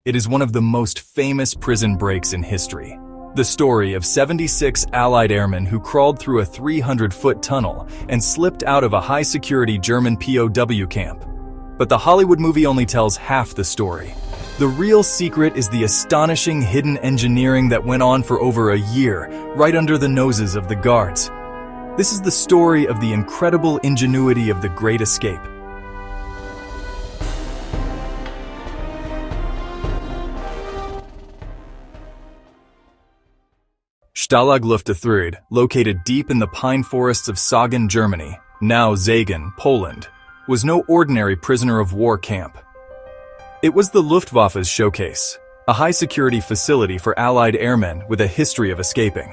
It is one of the most famous prison breaks in history. The story of 76 Allied airmen who crawled through a 300-foot tunnel and slipped out of a high-security German POW camp. But the Hollywood movie only tells half the story. The real secret is the astonishing hidden engineering that went on for over a year, right under the noses of the guards. This is the story of the incredible ingenuity of the Great Escape. Stalag Luft III, located deep in the pine forests of Sagen, Germany, now Sagen, Poland, was no ordinary prisoner of war camp. It was the Luftwaffe's showcase, a high-security facility for Allied airmen with a history of escaping.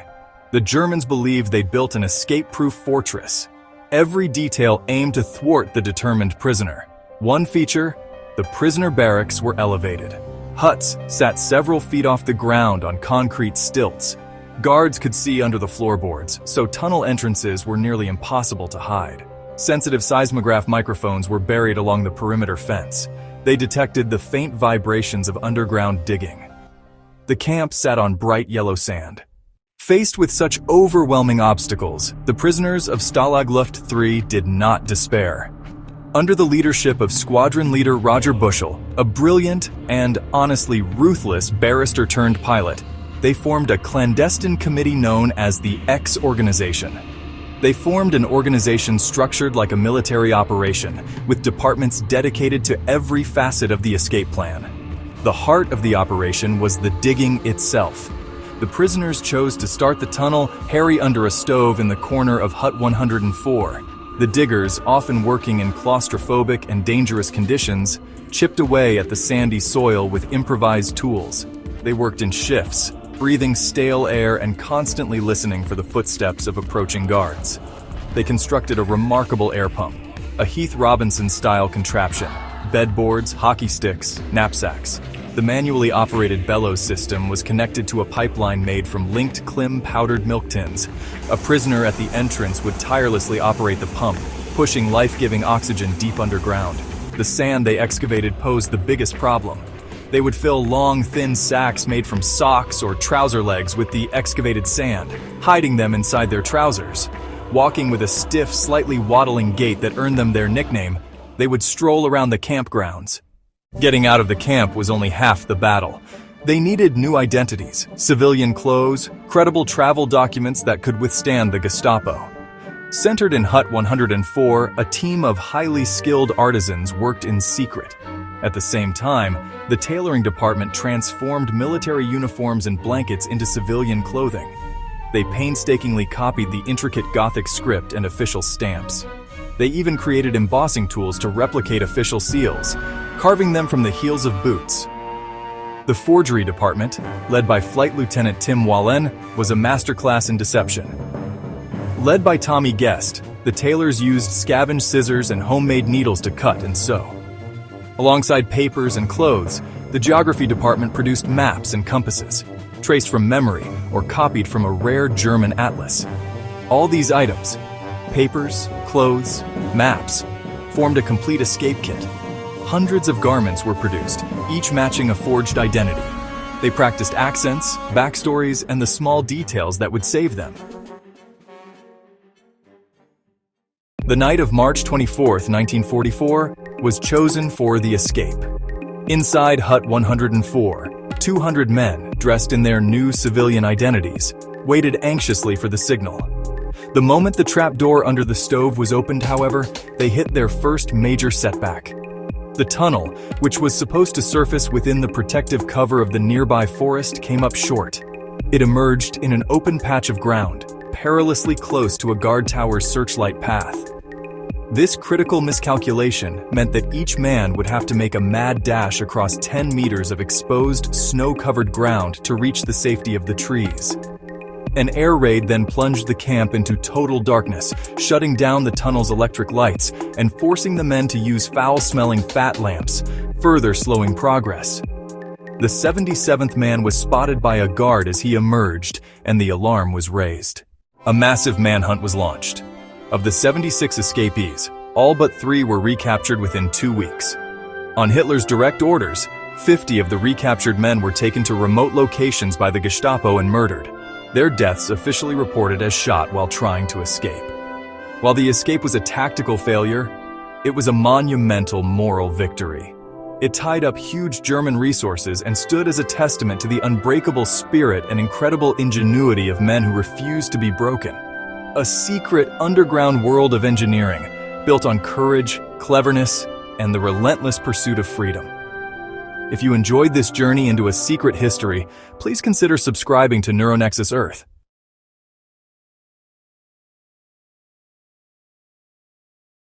The Germans believed they'd built an escape-proof fortress. Every detail aimed to thwart the determined prisoner. One feature: the prisoner barracks were elevated. Huts sat several feet off the ground on concrete stilts. Guards could see under the floorboards, so tunnel entrances were nearly impossible to hide. Sensitive seismograph microphones were buried along the perimeter fence. They detected the faint vibrations of underground digging. The camp sat on bright yellow sand. Faced with such overwhelming obstacles, the prisoners of Stalag Luft III did not despair. Under the leadership of Squadron Leader Roger Bushell, a brilliant and honestly ruthless barrister-turned-pilot, they formed a clandestine committee known as the X Organization. They formed an organization structured like a military operation, with departments dedicated to every facet of the escape plan. The heart of the operation was the digging itself. The prisoners chose to start the tunnel, harry under a stove in the corner of Hut 104. The diggers, often working in claustrophobic and dangerous conditions, chipped away at the sandy soil with improvised tools. They worked in shifts, breathing stale air and constantly listening for the footsteps of approaching guards. They constructed a remarkable air pump, a Heath Robinson-style contraption, bedboards, hockey sticks, knapsacks. The manually operated bellows system was connected to a pipeline made from linked Klim powdered milk tins. A prisoner at the entrance would tirelessly operate the pump, pushing life-giving oxygen deep underground. The sand they excavated posed the biggest problem. They would fill long, thin sacks made from socks or trouser legs with the excavated sand, hiding them inside their trousers. Walking with a stiff, slightly waddling gait that earned them their nickname, they would stroll around the campgrounds. Getting out of the camp was only half the battle. They needed new identities, civilian clothes, credible travel documents that could withstand the Gestapo. Centered in Hut 104, a team of highly skilled artisans worked in secret. At the same time, the tailoring department transformed military uniforms and blankets into civilian clothing. They painstakingly copied the intricate Gothic script and official stamps. They even created embossing tools to replicate official seals, carving them from the heels of boots. The forgery department, led by Flight Lieutenant Tim Wallen, was a masterclass in deception. Led by Tommy Guest, the tailors used scavenged scissors and homemade needles to cut and sew. Alongside papers and clothes, the geography department produced maps and compasses, traced from memory or copied from a rare German atlas. All these items, papers, clothes, maps, formed a complete escape kit. Hundreds of garments were produced, each matching a forged identity. They practiced accents, backstories, and the small details that would save them. The night of March 24, 1944, was chosen for the escape. Inside Hut 104, 200 men, dressed in their new civilian identities, waited anxiously for the signal. The moment the trapdoor under the stove was opened, however, they hit their first major setback. The tunnel, which was supposed to surface within the protective cover of the nearby forest, came up short. It emerged in an open patch of ground, perilously close to a guard tower's searchlight path. This critical miscalculation meant that each man would have to make a mad dash across 10 meters of exposed, snow-covered ground to reach the safety of the trees. An air raid then plunged the camp into total darkness, shutting down the tunnel's electric lights and forcing the men to use foul-smelling fat lamps, further slowing progress. The 77th man was spotted by a guard as he emerged, and the alarm was raised. A massive manhunt was launched. Of the 76 escapees, all but 3 were recaptured within 2 weeks. On Hitler's direct orders, 50 of the recaptured men were taken to remote locations by the Gestapo and murdered. Their deaths officially reported as shot while trying to escape. While the escape was a tactical failure, it was a monumental moral victory. It tied up huge German resources and stood as a testament to the unbreakable spirit and incredible ingenuity of men who refused to be broken. A secret underground world of engineering built on courage, cleverness, and the relentless pursuit of freedom. If you enjoyed this journey into a secret history, please consider subscribing to NeuroNexus Earth.